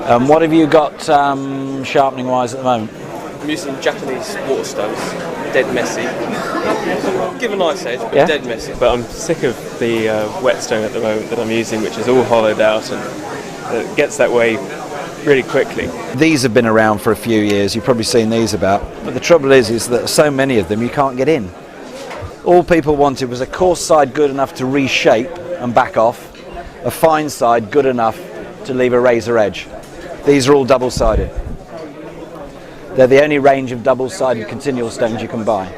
What have you got sharpening wise at the moment? I'm using Japanese Whetstones, dead messy. Give a nice edge, but dead messy. But I'm sick of the Whetstone at the moment that I'm using, which is all hollowed out and it gets that way really quickly. These have been around for a few years, you've probably seen these about, but the trouble is that so many of them you can't get in. All people wanted was a coarse side good enough to reshape and back off, a fine side good enough to leave a razor edge. These are all double-sided. They're the only range of double-sided continual stones you can buy.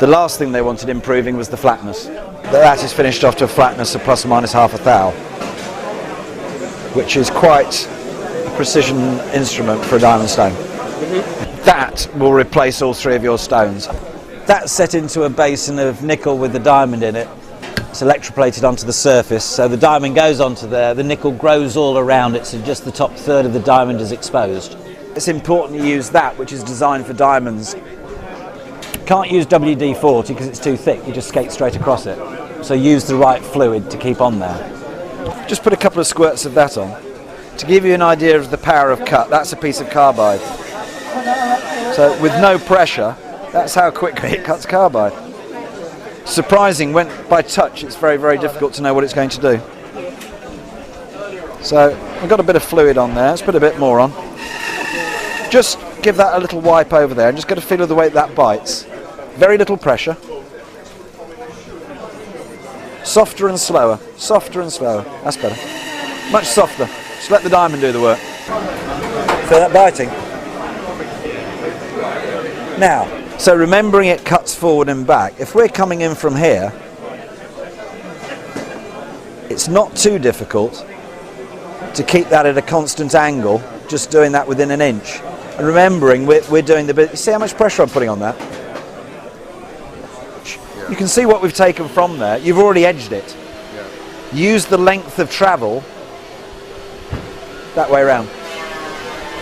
The last thing they wanted improving was the flatness. That is finished off to a flatness of plus or minus half a thou, which is quite a precision instrument for a diamond stone. That will replace all three of your stones. That's set into a basin of nickel with the diamond in it. It's electroplated onto the surface, so the diamond goes onto there, the nickel grows all around it, so just the top third of the diamond is exposed. It's important to use that, which is designed for diamonds. Can't use WD-40 because it's too thick, you just skate straight across it. So use the right fluid to keep on there. Just put a couple of squirts of that on. To give you an idea of the power of cut, that's a piece of carbide. So with no pressure, that's how quickly it cuts carbide. Surprising, when by touch it's very, very difficult to know what it's going to do. So I've got a bit of fluid on there, let's put a bit more on. Just give that a little wipe over there and just get a feel of the way that bites. Very little pressure. Softer and slower, that's better. Much softer, just let the diamond do the work. Feel that biting? Now, so remembering it cuts forward and back, if we're coming in from here, it's not too difficult to keep that at a constant angle, just doing that within an inch. And remembering we're doing the bit, you see how much pressure I'm putting on that? You can see what we've taken from there, you've already edged it. Use the length of travel that way around.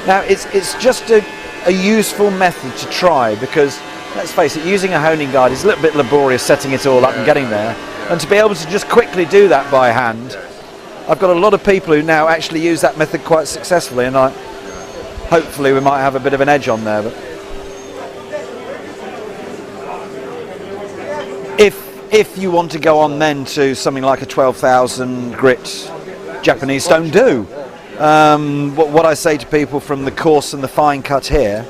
Now it's just a useful method to try, because let's face it, using a honing guide is a little bit laborious, setting it all up and getting there, and to be able to just quickly do that by hand, I've got a lot of people who now actually use that method quite successfully, and hopefully we might have a bit of an edge on there. But if you want to go on then to something like a 12,000 grit Japanese stone, do. What I say to people from the coarse and the fine cut here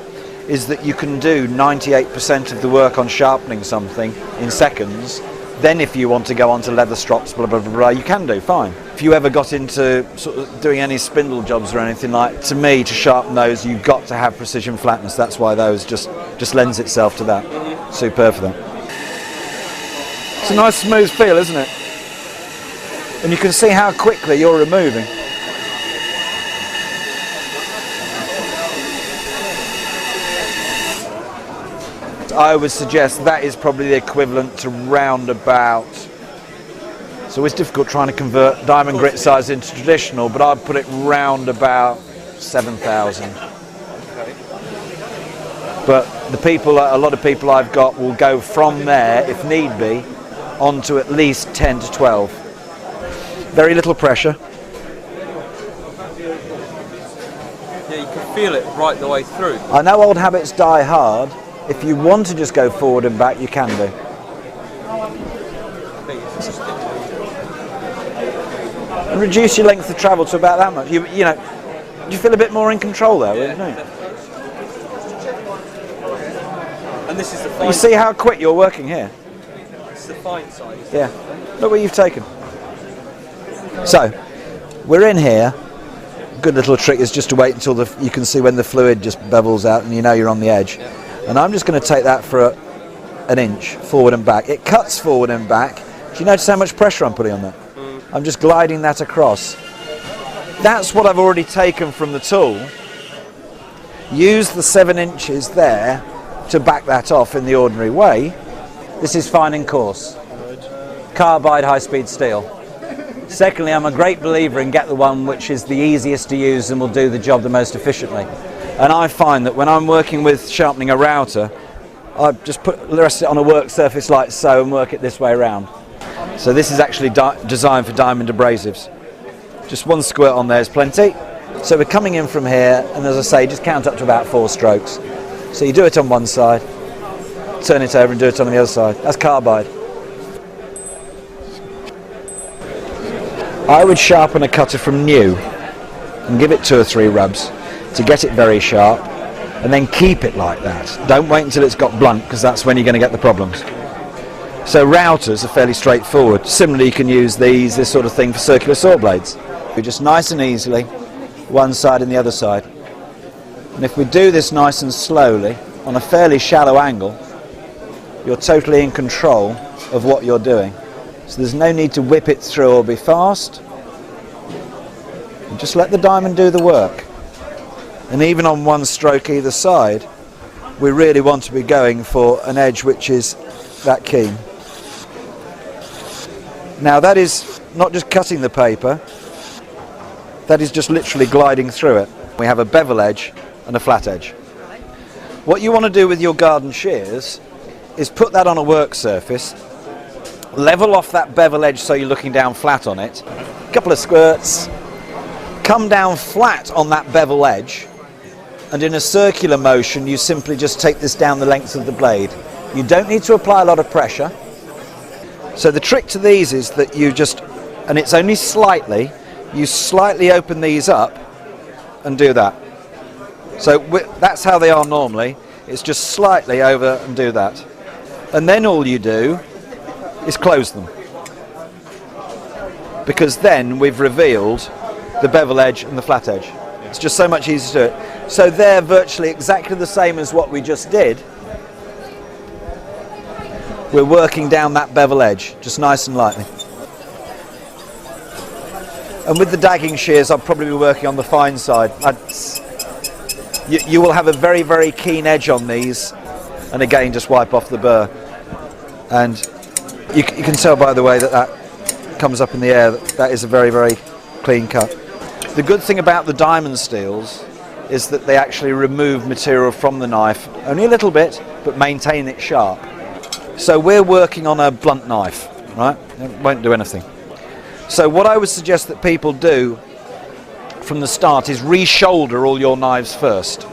is that you can do 98% of the work on sharpening something in seconds. Then if you want to go on to leather strops, blah, blah, blah, blah, you can do, fine. If you ever got into sort of doing any spindle jobs or anything like, to me, to sharpen those, you've got to have precision flatness. That's why those just lends itself to that. Superb for that. It's a nice smooth feel, isn't it? And you can see how quickly you're removing. I would suggest that is probably the equivalent to round about, it's always difficult trying to convert diamond grit size into traditional, but I'd put it round about 7,000. But a lot of people I've got will go from there, if need be, on to at least 10 to 12. Very little pressure. Yeah, you can feel it right the way through. I know old habits die hard. If you want to just go forward and back, you can do. And reduce your length of travel to about that much. You know, you feel a bit more in control there, wouldn't you? And this is the fine. You see how quick you're working here? It's the fine side. Yeah. Look what you've taken. So, we're in here. Good little trick is just to wait until you can see when the fluid just bubbles out and you know you're on the edge. Yeah. And I'm just going to take that for an inch forward and back. It cuts forward and back. Do you notice how much pressure I'm putting on that? I'm just gliding that across. That's what I've already taken from the tool. Use the 7 inches there to back that off in the ordinary way. This is fine and coarse. Carbide high-speed steel. Secondly, I'm a great believer in get the one which is the easiest to use and will do the job the most efficiently. And I find that when I'm working with sharpening a router, I just rest it on a work surface like so and work it this way around. So this is actually designed for diamond abrasives. Just one squirt on there is plenty. So we're coming in from here, and as I say, just count up to about 4 strokes. So you do it on one side, turn it over and do it on the other side. That's carbide. I would sharpen a cutter from new and give it 2 or 3 rubs to get it very sharp, and then keep it like that. Don't wait until it's got blunt, because that's when you're going to get the problems. So routers are fairly straightforward. Similarly, you can use this sort of thing for circular saw blades. We just nice and easily, one side and the other side. And if we do this nice and slowly, on a fairly shallow angle, you're totally in control of what you're doing. So there's no need to whip it through or be fast. And just let the diamond do the work. And even on one stroke either side, we really want to be going for an edge which is that keen. Now that is not just cutting the paper, that is just literally gliding through it. We have a bevel edge and a flat edge. What you want to do with your garden shears is put that on a work surface, level off that bevel edge so you're looking down flat on it, a couple of squirts, come down flat on that bevel edge, and in a circular motion you simply just take this down the length of the blade. You don't need to apply a lot of pressure. So the trick to these is that you just, and it's only slightly, you slightly open these up and do that. So that's how they are normally. It's just slightly over and do that. And then all you do is close them. Because then we've revealed the bevel edge and the flat edge. It's just so much easier to do it. So they're virtually exactly the same as what we just did. We're working down that bevel edge, just nice and lightly. And with the dagging shears, I'll probably be working on the fine side. You will have a very, very keen edge on these, and again, just wipe off the burr. And you can tell by the way that comes up in the air that is a very, very clean cut. The good thing about the diamond steels is that they actually remove material from the knife, only a little bit, but maintain it sharp. So we're working on a blunt knife, right? It won't do anything. So what I would suggest that people do from the start is re-shoulder all your knives first.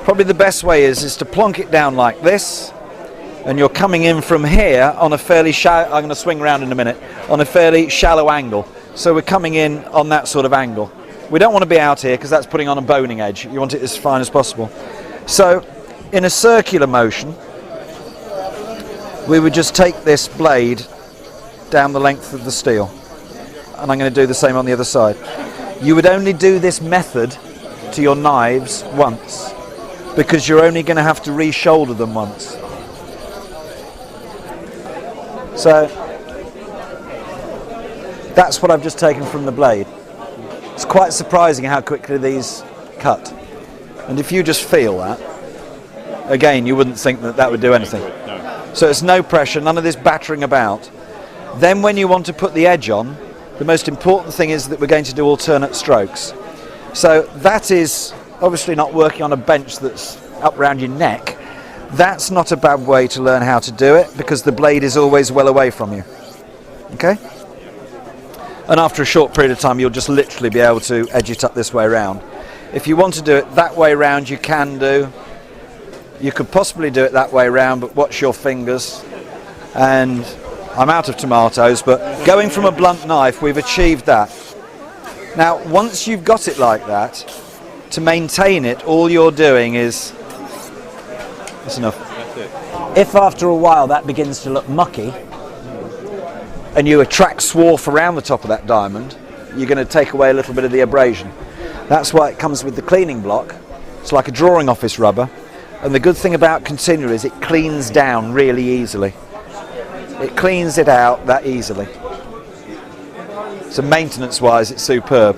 Probably the best way is to plonk it down like this, and you're coming in from here on a fairly shallow, I'm going to swing around in a minute, on a fairly shallow angle. So we're coming in on that sort of angle. We don't want to be out here because that's putting on a boning edge. You want it as fine as possible. So in a circular motion, we would just take this blade down the length of the steel. And I'm going to do the same on the other side. You would only do this method to your knives once, because you're only going to have to re-shoulder them once. So that's what I've just taken from the blade. It's quite surprising how quickly these cut. And if you just feel that, again, you wouldn't think that that would do anything. So it's no pressure, none of this battering about. Then when you want to put the edge on, the most important thing is that we're going to do alternate strokes. So that is obviously not working on a bench that's up around your neck. That's not a bad way to learn how to do it, because the blade is always well away from you. Okay? And after a short period of time, you'll just literally be able to edge it up this way around. If you want to do it that way around, you can do. You could possibly do it that way around, but watch your fingers. And I'm out of tomatoes, but going from a blunt knife, we've achieved that. Now, once you've got it like that, to maintain it, all you're doing is... That's enough. If after a while that begins to look mucky, and you attract swarf around the top of that diamond, you're going to take away a little bit of the abrasion. That's why it comes with the cleaning block. It's like a drawing office rubber. And the good thing about Continua is it cleans down really easily. It cleans it out that easily. So maintenance-wise, it's superb.